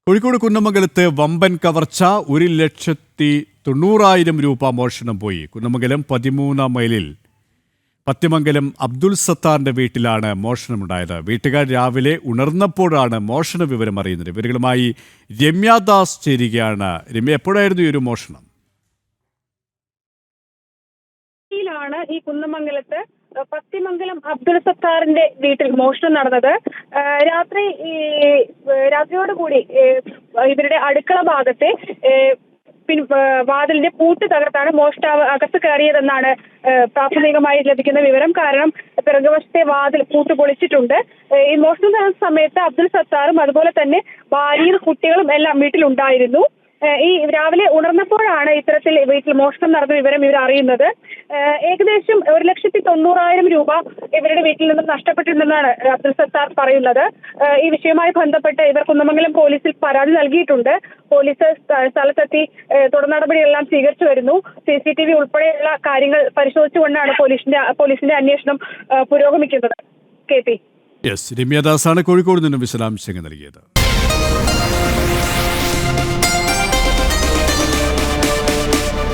കോഴിക്കോട് കുന്നമംഗലത്ത് വമ്പൻ കവർച്ച 1,90,000 രൂപ മോഷണം പോയി. കുന്നമംഗലം 13 മൈലിൽ പത്യമംഗലം അബ്ദുൽ സത്താറിന്റെ വീട്ടിലാണ് മോഷണമുണ്ടായത്. വീട്ടുകാർ രാവിലെ ഉണർന്നപ്പോഴാണ് മോഷണ വിവരം അറിയുന്നത്. ഇവരുമായി രമ്യാദാസ് ചേരുകയാണ്. രമ്യ, എപ്പോഴായിരുന്നു ഈ ഒരു മോഷണം? ഈ കുന്നമംഗലത്ത് പത്തിമംഗലം അബ്ദുൽ സത്താറിന്റെ വീട്ടിൽ മോഷണം നടന്നത്. രാത്രിയോടുകൂടി ഇവരുടെ അടുക്കള ഭാഗത്തെ വാതിലിന്റെ പൂട്ട് തകർത്താണ് മോഷ്ടാവ് അകത്ത് കയറിയതെന്നാണ് പ്രാഥമികമായി ലഭിക്കുന്ന വിവരം. കാരണം പിറകുവശത്തെ വാതിൽ പൂട്ട് പൊളിച്ചിട്ടുണ്ട്. ഈ മോഷണം നടന്ന സമയത്ത് അബ്ദുൽ സത്താറും അതുപോലെ തന്നെ ഭാര്യയും കുട്ടികളും എല്ലാം വീട്ടിലുണ്ടായിരുന്നു. ഈ രാവിലെ ഉണർന്നപ്പോഴാണ് ഇത്തരത്തിൽ വീട്ടിൽ മോഷണം നടന്ന വിവരം ഇവർ അറിയുന്നത്. ഏകദേശം 1,90,000 രൂപ ഇവരുടെ വീട്ടിൽ നിന്നും നഷ്ടപ്പെട്ടിട്ടുണ്ടെന്നാണ് അബ്ദുൽ സത്താർ പറയുന്നത്. ഈ വിഷയവുമായി ബന്ധപ്പെട്ട് ഇവർ കുന്നമംഗലം പോലീസിൽ പരാതി നൽകിയിട്ടുണ്ട്. പോലീസ് സ്ഥലത്തെത്തി തുടർ നടപടികളെല്ലാം സ്വീകരിച്ചു വരുന്നു. CCTV ഉൾപ്പെടെയുള്ള കാര്യങ്ങൾ പരിശോധിച്ചുകൊണ്ടാണ് പോലീസിന്റെ അന്വേഷണം പുരോഗമിക്കുന്നത്. KP രമ്യാദാസാണ് കോഴിക്കോട് നിന്നും വിശദാംശങ്ങൾ നൽകിയത്.